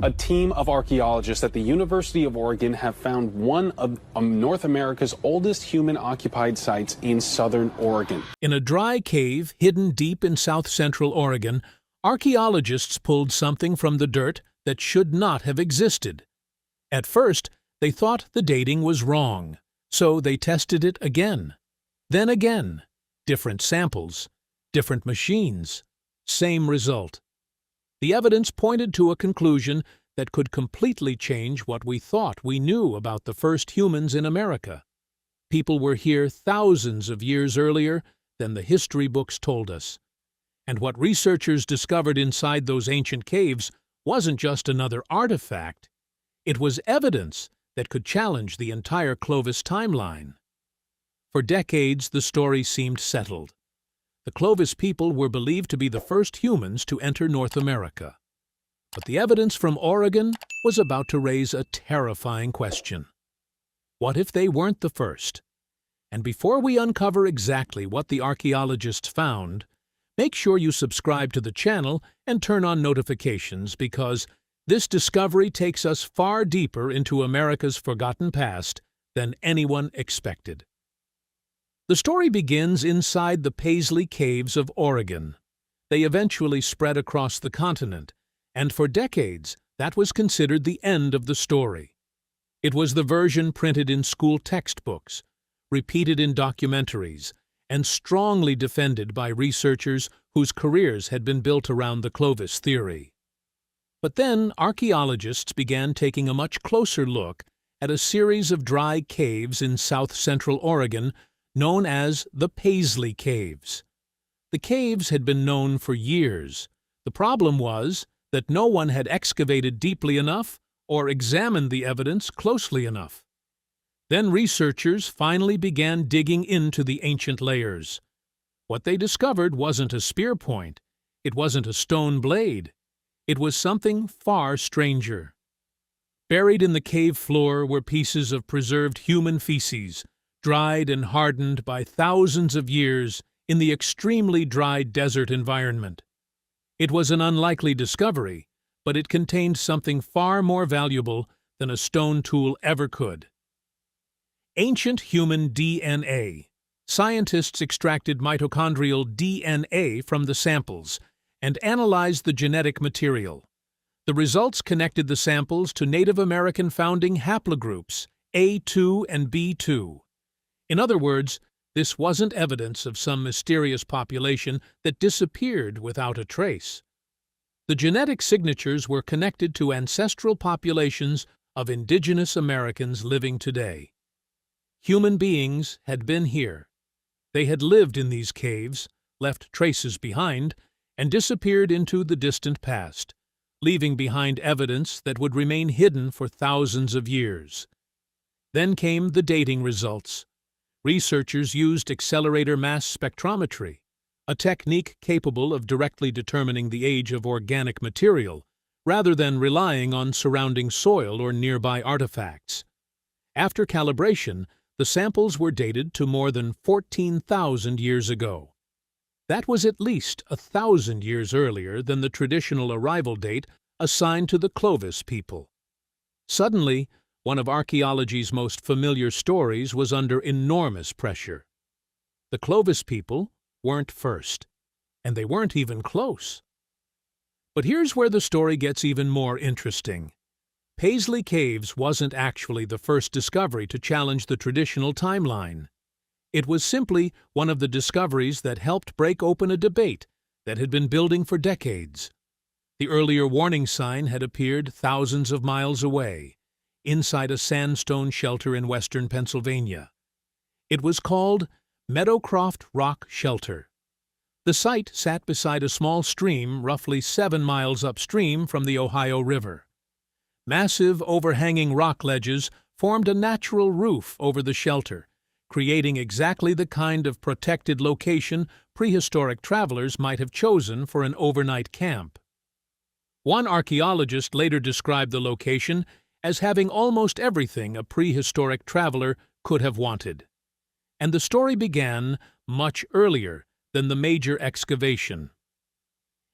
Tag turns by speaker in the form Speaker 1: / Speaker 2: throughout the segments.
Speaker 1: A team of archaeologists at the University of Oregon have found one of North America's oldest human-occupied sites in southern Oregon.
Speaker 2: In a dry cave hidden deep in south-central Oregon, archaeologists pulled something from the dirt that should not have existed. At first, they thought the dating was wrong, so they tested it again. Then again. Different samples, different machines, same result. The evidence pointed to a conclusion that could completely change what we thought we knew about the first humans in America. People were here thousands of years earlier than the history books told us. And what researchers discovered inside those ancient caves wasn't just another artifact. It was evidence that could challenge the entire Clovis timeline. For decades, the story seemed settled. The Clovis people were believed to be the first humans to enter North America. But the evidence from Oregon was about to raise a terrifying question. What if they weren't the first? And before we uncover exactly what the archaeologists found, make sure you subscribe to the channel and turn on notifications because this discovery takes us far deeper into America's forgotten past than anyone expected. The story begins inside the Paisley Caves of Oregon. They eventually spread across the continent, and for decades that was considered the end of the story. It was the version printed in school textbooks, repeated in documentaries, and strongly defended by researchers whose careers had been built around the Clovis theory. But then archaeologists began taking a much closer look at a series of dry caves in south-central Oregon known as the Paisley Caves. The caves had been known for years. The problem was that no one had excavated deeply enough or examined the evidence closely enough. Then researchers finally began digging into the ancient layers. What they discovered wasn't a spear point. It wasn't a stone blade. It was something far stranger. Buried in the cave floor were pieces of preserved human feces, dried and hardened by thousands of years in the extremely dry desert environment. It was an unlikely discovery, but it contained something far more valuable than a stone tool ever could. Ancient human DNA. Scientists extracted mitochondrial DNA from the samples and analyzed the genetic material. The results connected the samples to Native American founding haplogroups A2 and B2. In other words, this wasn't evidence of some mysterious population that disappeared without a trace. The genetic signatures were connected to ancestral populations of indigenous Americans living today. Human beings had been here. They had lived in these caves, left traces behind, and disappeared into the distant past, leaving behind evidence that would remain hidden for thousands of years. Then came the dating results. Researchers used accelerator mass spectrometry, a technique capable of directly determining the age of organic material, rather than relying on surrounding soil or nearby artifacts. After calibration, the samples were dated to more than 14,000 years ago. That was at least 1,000 years earlier than the traditional arrival date assigned to the Clovis people. Suddenly, one of archaeology's most familiar stories was under enormous pressure. The Clovis people weren't first, and they weren't even close. But here's where the story gets even more interesting. Paisley Caves wasn't actually the first discovery to challenge the traditional timeline. It was simply one of the discoveries that helped break open a debate that had been building for decades. The earlier warning sign had appeared thousands of miles away, inside a sandstone shelter in western Pennsylvania. It was called Meadowcroft Rock Shelter. The site sat beside a small stream roughly 7 miles upstream from the Ohio River. Massive overhanging rock ledges formed a natural roof over the shelter, creating exactly the kind of protected location prehistoric travelers might have chosen for an overnight camp. One archaeologist later described the location as having almost everything a prehistoric traveler could have wanted. And the story began much earlier than the major excavation.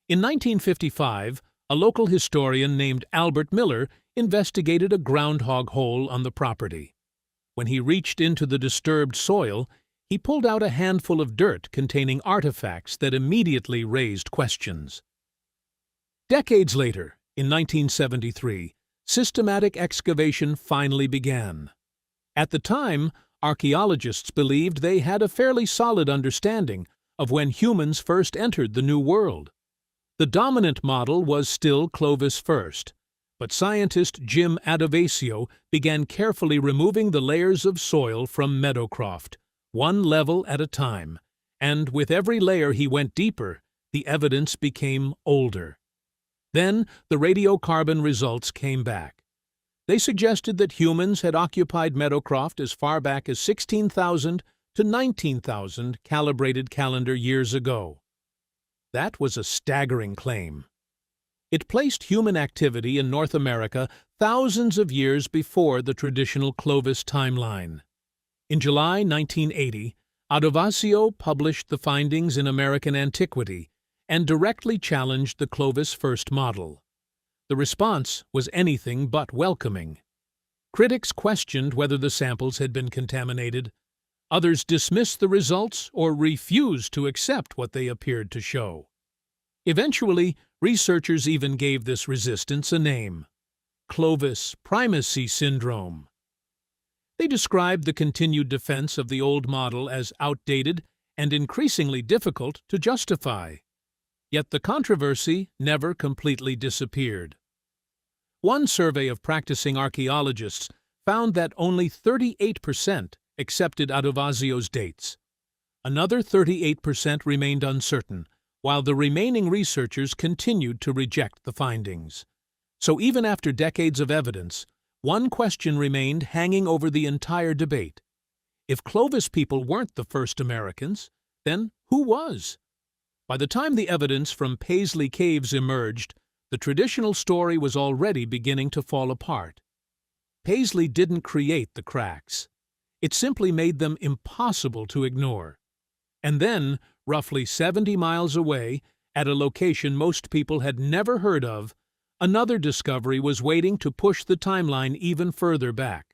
Speaker 2: In 1955, a local historian named Albert Miller investigated a groundhog hole on the property. When he reached into the disturbed soil, he pulled out a handful of dirt containing artifacts that immediately raised questions. Decades later, in 1973, systematic excavation finally began. At the time, archaeologists believed they had a fairly solid understanding of when humans first entered the New World. The dominant model was still Clovis first, but scientist Jim Adovasio began carefully removing the layers of soil from Meadowcroft, one level at a time, and with every layer he went deeper, the evidence became older. Then the radiocarbon results came back. They suggested that humans had occupied Meadowcroft as far back as 16,000 to 19,000 calibrated calendar years ago. That was a staggering claim. It placed human activity in North America thousands of years before the traditional Clovis timeline. In July 1980, Adovasio published the findings in American Antiquity and directly challenged the Clovis first model. The response was anything but welcoming. Critics questioned whether the samples had been contaminated. Others dismissed the results or refused to accept what they appeared to show. Eventually, researchers even gave this resistance a name: Clovis primacy syndrome. They described the continued defense of the old model as outdated and increasingly difficult to justify. Yet the controversy never completely disappeared. One survey of practicing archaeologists found that only 38% accepted Adovasio's dates. Another 38% remained uncertain, while the remaining researchers continued to reject the findings. So even after decades of evidence, one question remained hanging over the entire debate. If Clovis people weren't the first Americans, then who was? By the time the evidence from Paisley Caves emerged, the traditional story was already beginning to fall apart. Paisley didn't create the cracks. It simply made them impossible to ignore. And then, roughly 70 miles away, at a location most people had never heard of, another discovery was waiting to push the timeline even further back.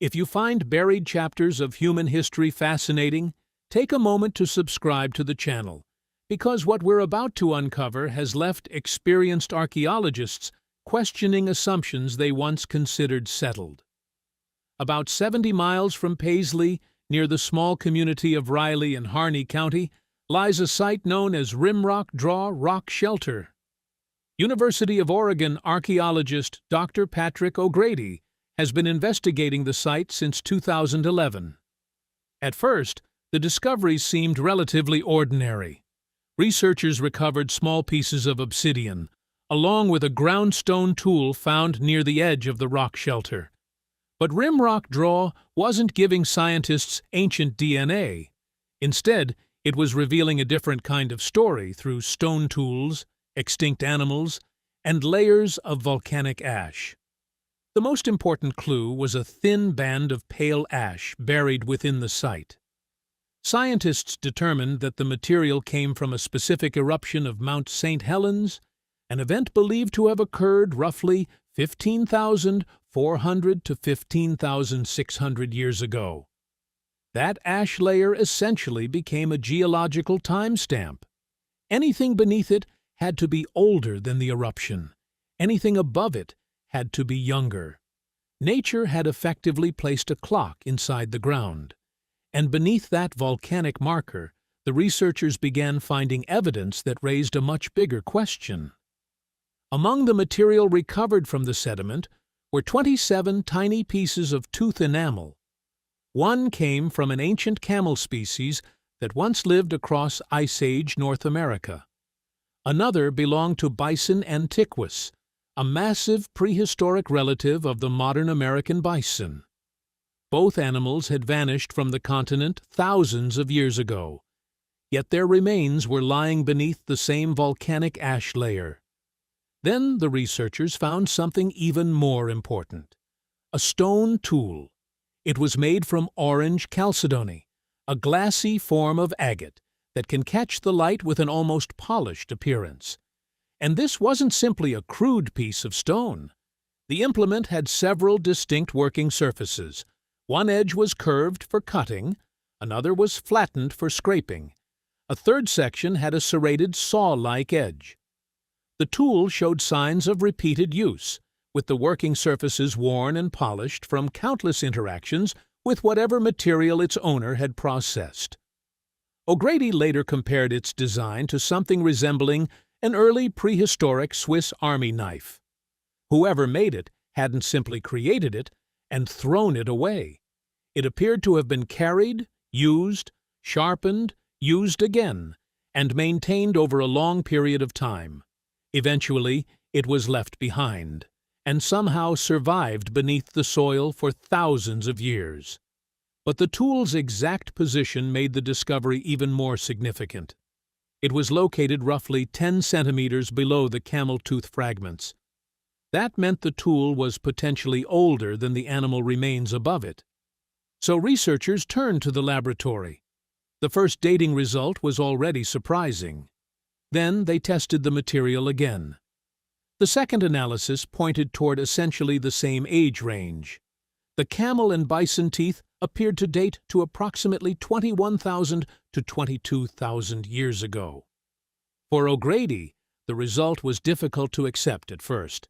Speaker 2: If you find buried chapters of human history fascinating, take a moment to subscribe to the channel, because what we're about to uncover has left experienced archaeologists questioning assumptions they once considered settled. About 70 miles from Paisley, near the small community of Riley in Harney County, lies a site known as Rimrock Draw Rock Shelter. University of Oregon archaeologist Dr. Patrick O'Grady has been investigating the site since 2011. At first, the discoveries seemed relatively ordinary. Researchers recovered small pieces of obsidian, along with a groundstone tool found near the edge of the rock shelter. But Rimrock Draw wasn't giving scientists ancient DNA. Instead, it was revealing a different kind of story through stone tools, extinct animals, and layers of volcanic ash. The most important clue was a thin band of pale ash buried within the site. Scientists determined that the material came from a specific eruption of Mount St. Helens, an event believed to have occurred roughly 15,400 to 15,600 years ago. That ash layer essentially became a geological timestamp. Anything beneath it had to be older than the eruption. Anything above it had to be younger. Nature had effectively placed a clock inside the ground. And beneath that volcanic marker, the researchers began finding evidence that raised a much bigger question. Among the material recovered from the sediment were 27 tiny pieces of tooth enamel. One came from an ancient camel species that once lived across Ice Age North America. Another belonged to Bison antiquus, a massive prehistoric relative of the modern American bison. Both animals had vanished from the continent thousands of years ago, yet their remains were lying beneath the same volcanic ash layer. Then the researchers found something even more important: a stone tool. It was made from orange chalcedony, a glassy form of agate that can catch the light with an almost polished appearance. And this wasn't simply a crude piece of stone. The implement had several distinct working surfaces. One edge was curved for cutting, another was flattened for scraping. A third section had a serrated saw-like edge. The tool showed signs of repeated use, with the working surfaces worn and polished from countless interactions with whatever material its owner had processed. O'Grady later compared its design to something resembling an early prehistoric Swiss Army knife. Whoever made it hadn't simply created it and thrown it away. It appeared to have been carried, used, sharpened, used again, and maintained over a long period of time. Eventually, it was left behind, and somehow survived beneath the soil for thousands of years. But the tool's exact position made the discovery even more significant. It was located roughly 10 centimeters below the camel tooth fragments. That meant the tool was potentially older than the animal remains above it. So researchers turned to the laboratory. The first dating result was already surprising. Then they tested the material again. The second analysis pointed toward essentially the same age range. The camel and bison teeth appeared to date to approximately 21,000 to 22,000 years ago. For O'Grady, the result was difficult to accept at first.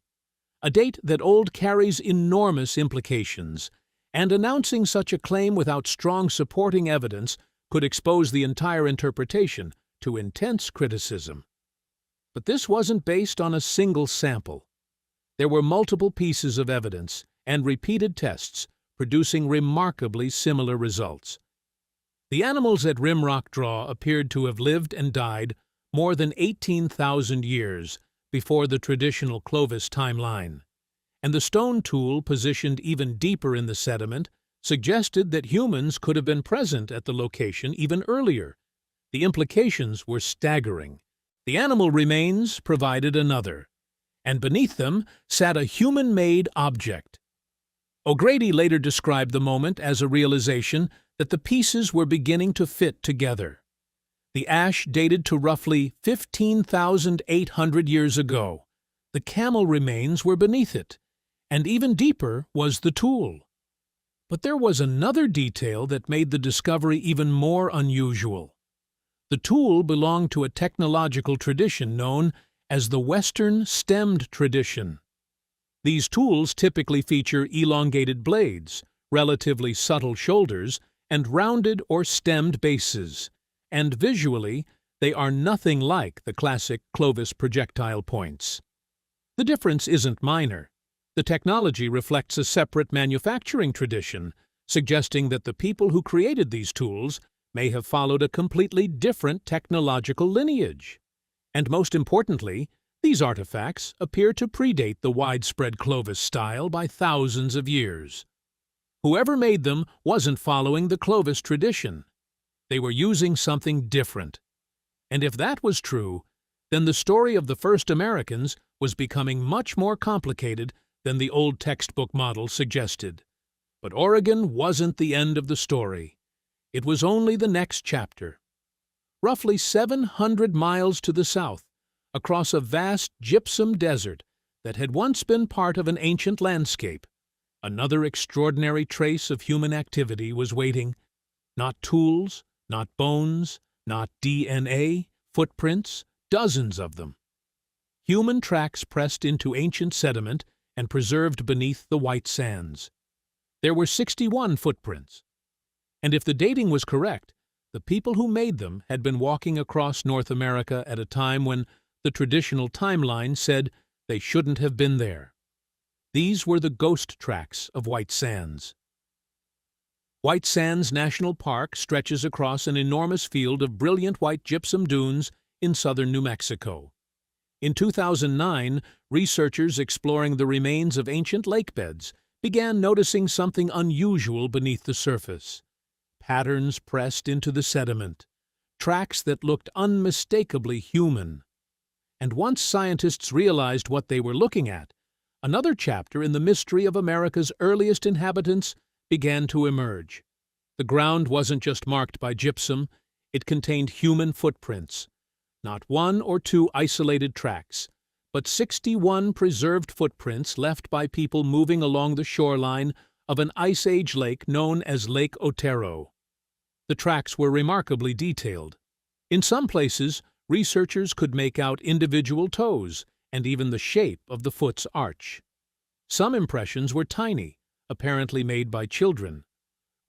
Speaker 2: A date that old carries enormous implications, and announcing such a claim without strong supporting evidence could expose the entire interpretation to intense criticism. But this wasn't based on a single sample. There were multiple pieces of evidence and repeated tests producing remarkably similar results. The animals at Rimrock Draw appeared to have lived and died more than 18,000 years before the traditional Clovis timeline, and the stone tool positioned even deeper in the sediment suggested that humans could have been present at the location even earlier. The implications were staggering. The animal remains provided another, and beneath them sat a human-made object. O'Grady later described the moment as a realization that the pieces were beginning to fit together. The ash dated to roughly 15,800 years ago. The camel remains were beneath it, and even deeper was the tool. But there was another detail that made the discovery even more unusual. The tool belonged to a technological tradition known as the Western stemmed tradition. These tools typically feature elongated blades, relatively subtle shoulders, and rounded or stemmed bases, and visually they are nothing like the classic Clovis projectile points. The difference isn't minor. The technology reflects a separate manufacturing tradition, suggesting that the people who created these tools may have followed a completely different technological lineage. And most importantly, these artifacts appear to predate the widespread Clovis style by thousands of years. Whoever made them wasn't following the Clovis tradition. They were using something different. And if that was true, then the story of the first Americans was becoming much more complicated than the old textbook model suggested. But Oregon wasn't the end of the story. It was only the next chapter. Roughly 700 miles to the south, across a vast gypsum desert that had once been part of an ancient landscape, another extraordinary trace of human activity was waiting. Not tools, not bones, not DNA, footprints, dozens of them. Human tracks pressed into ancient sediment and preserved beneath the white sands. There were 61 footprints. And if the dating was correct, the people who made them had been walking across North America at a time when the traditional timeline said they shouldn't have been there. These were the ghost tracks of White Sands. White Sands National Park stretches across an enormous field of brilliant white gypsum dunes in southern New Mexico. In 2009, researchers exploring the remains of ancient lake beds began noticing something unusual beneath the surface. Patterns pressed into the sediment, tracks that looked unmistakably human. And once scientists realized what they were looking at, another chapter in the mystery of America's earliest inhabitants began to emerge. The ground wasn't just marked by gypsum, it contained human footprints. Not one or two isolated tracks, but 61 preserved footprints left by people moving along the shoreline of an Ice Age lake known as Lake Otero. The tracks were remarkably detailed. In some places, researchers could make out individual toes and even the shape of the foot's arch. Some impressions were tiny, apparently made by children.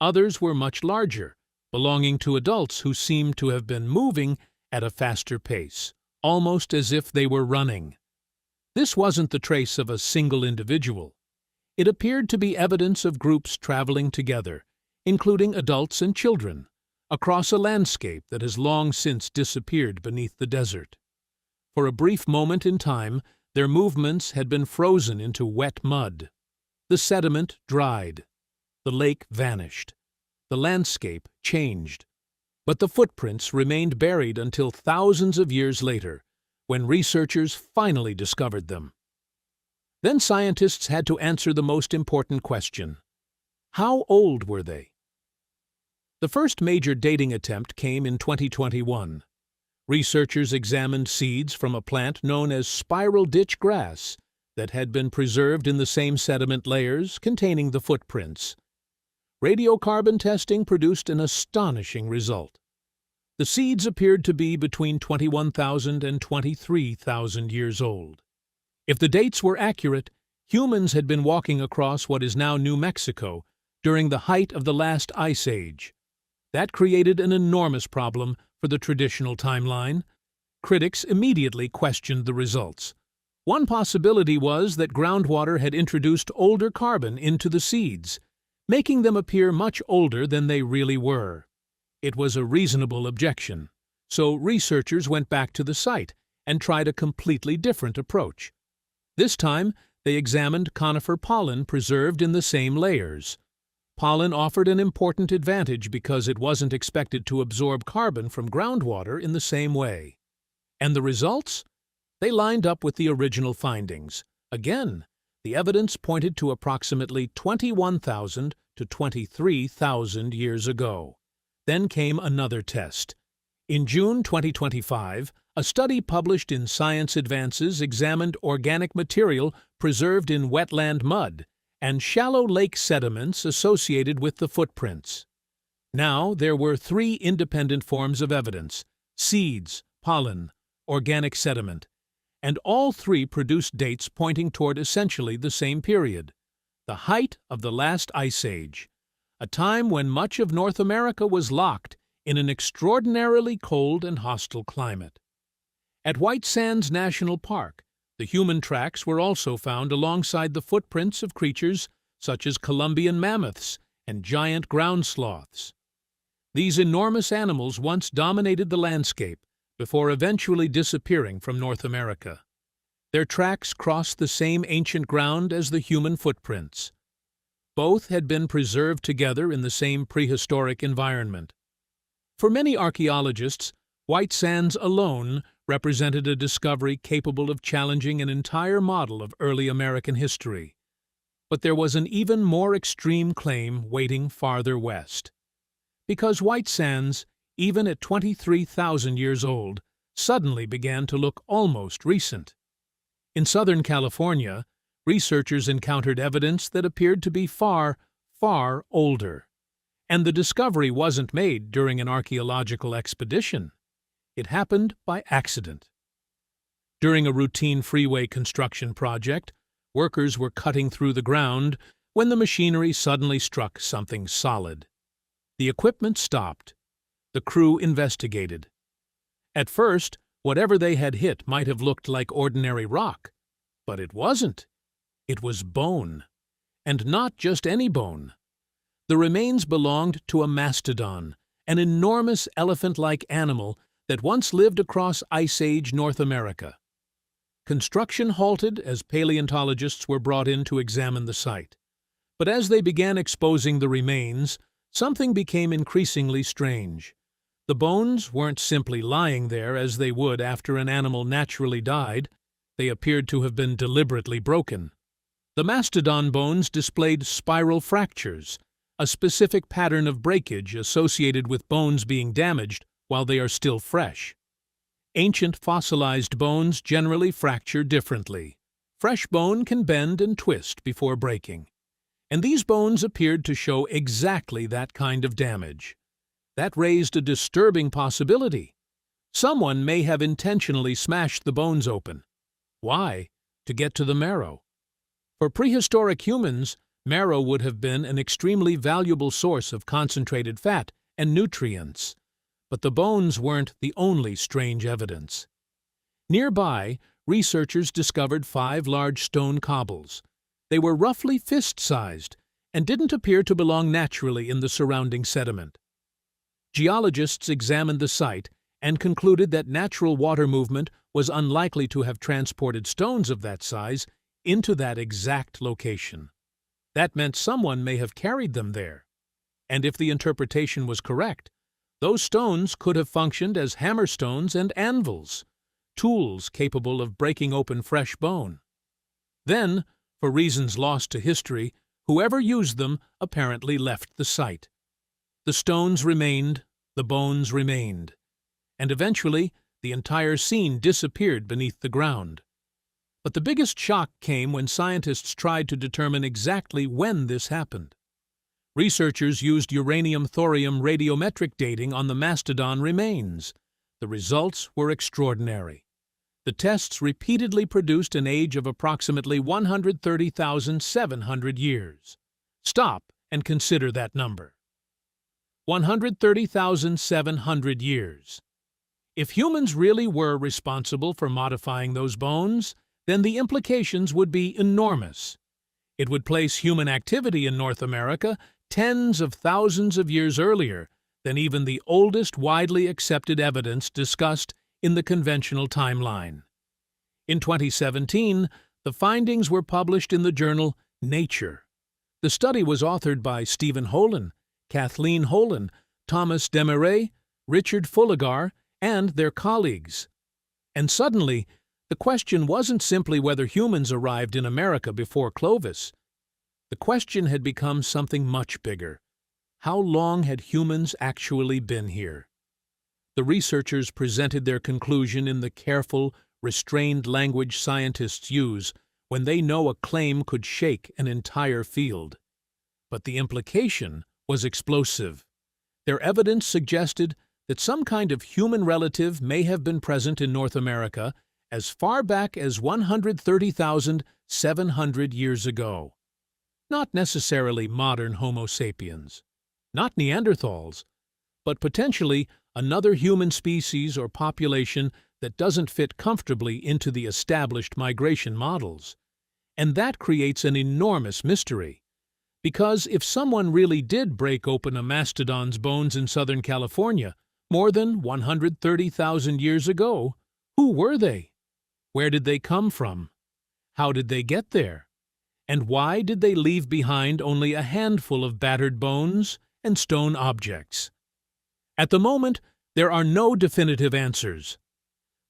Speaker 2: Others were much larger, belonging to adults who seemed to have been moving at a faster pace, almost as if they were running. This wasn't the trace of a single individual. It appeared to be evidence of groups traveling together, including adults and children, across a landscape that has long since disappeared beneath the desert. For a brief moment in time, their movements had been frozen into wet mud. The sediment dried. The lake vanished. The landscape changed. But the footprints remained buried until thousands of years later, when researchers finally discovered them. Then scientists had to answer the most important question: how old were they? The first major dating attempt came in 2021. Researchers examined seeds from a plant known as spiral ditch grass that had been preserved in the same sediment layers containing the footprints. Radiocarbon testing produced an astonishing result. The seeds appeared to be between 21,000 and 23,000 years old. If the dates were accurate, humans had been walking across what is now New Mexico during the height of the last ice age. That created an enormous problem for the traditional timeline. Critics immediately questioned the results. One possibility was that groundwater had introduced older carbon into the seeds, making them appear much older than they really were. It was a reasonable objection, so researchers went back to the site and tried a completely different approach. This time, they examined conifer pollen preserved in the same layers. Pollen offered an important advantage because it wasn't expected to absorb carbon from groundwater in the same way. And the results? They lined up with the original findings. Again, the evidence pointed to approximately 21,000 to 23,000 years ago. Then came another test. In June 2025, a study published in Science Advances examined organic material preserved in wetland mud and shallow lake sediments associated with the footprints. Now there were 3 independent forms of evidence: seeds, pollen, organic sediment, and all 3 produced dates pointing toward essentially the same period, the height of the last ice age, a time when much of North America was locked in an extraordinarily cold and hostile climate. At White Sands National Park, the human tracks were also found alongside the footprints of creatures such as Columbian mammoths and giant ground sloths. These enormous animals once dominated the landscape before eventually disappearing from North America. Their tracks crossed the same ancient ground as the human footprints. Both had been preserved together in the same prehistoric environment. For many archaeologists, White Sands alone represented a discovery capable of challenging an entire model of early American history. But there was an even more extreme claim waiting farther west. Because White Sands, even at 23,000 years old, suddenly began to look almost recent. In Southern California, researchers encountered evidence that appeared to be far, far older. And the discovery wasn't made during an archaeological expedition. It happened by accident. During a routine freeway construction project, workers were cutting through the ground when the machinery suddenly struck something solid. The equipment stopped. The crew investigated. At first, whatever they had hit might have looked like ordinary rock, but it wasn't. It was bone, and not just any bone. The remains belonged to a mastodon, an enormous elephant-like animal that once lived across Ice Age North America. Construction halted as paleontologists were brought in to examine the site. But as they began exposing the remains, something became increasingly strange. The bones weren't simply lying there as they would after an animal naturally died. They appeared to have been deliberately broken. The mastodon bones displayed spiral fractures, a specific pattern of breakage associated with bones being damaged while they are still fresh. Ancient fossilized bones generally fracture differently. Fresh bone can bend and twist before breaking. And these bones appeared to show exactly that kind of damage. That raised a disturbing possibility. Someone may have intentionally smashed the bones open. Why? To get to the marrow. For prehistoric humans, marrow would have been an extremely valuable source of concentrated fat and nutrients. But the bones weren't the only strange evidence. Nearby, researchers discovered 5 large stone cobbles. They were roughly fist-sized and didn't appear to belong naturally in the surrounding sediment. Geologists examined the site and concluded that natural water movement was unlikely to have transported stones of that size into that exact location. That meant someone may have carried them there. And if the interpretation was correct, those stones could have functioned as hammerstones and anvils, tools capable of breaking open fresh bone. Then, for reasons lost to history, whoever used them apparently left the site. The stones remained, the bones remained, and eventually the entire scene disappeared beneath the ground. But the biggest shock came when scientists tried to determine exactly when this happened. Researchers used uranium-thorium radiometric dating on the mastodon remains. The results were extraordinary. The tests repeatedly produced an age of approximately 130,700 years. Stop and consider that number. 130,700 years. If humans really were responsible for modifying those bones, then the implications would be enormous. It would place human activity in North America tens of thousands of years earlier than even the oldest widely accepted evidence discussed in the conventional timeline. In 2017, the findings were published in the journal Nature. The study was authored by Stephen Holen, Kathleen Holen, Thomas Demarais, Richard Fulligar, and their colleagues. And suddenly, the question wasn't simply whether humans arrived in America before Clovis. The question had become something much bigger. How long had humans actually been here? The researchers presented their conclusion in the careful, restrained language scientists use when they know a claim could shake an entire field. But the implication was explosive. Their evidence suggested that some kind of human relative may have been present in North America as far back as 130,700 years ago. Not necessarily modern Homo sapiens, not Neanderthals, but potentially another human species or population that doesn't fit comfortably into the established migration models. And that creates an enormous mystery. Because if someone really did break open a mastodon's bones in Southern California more than 130,000 years ago, who were they? Where did they come from? How did they get there? And why did they leave behind only a handful of battered bones and stone objects? At the moment, there are no definitive answers.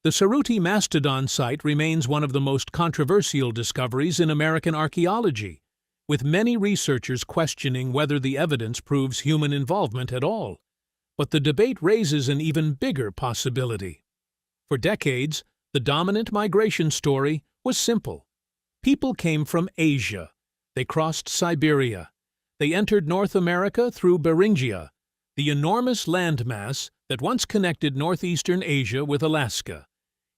Speaker 2: The Cerutti Mastodon site remains one of the most controversial discoveries in American archaeology, with many researchers questioning whether the evidence proves human involvement at all. But the debate raises an even bigger possibility. For decades, the dominant migration story was simple. People came from Asia. They crossed Siberia. They entered North America through Beringia, the enormous landmass that once connected northeastern Asia with Alaska.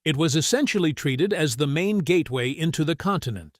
Speaker 2: It was essentially treated as the main gateway into the continent.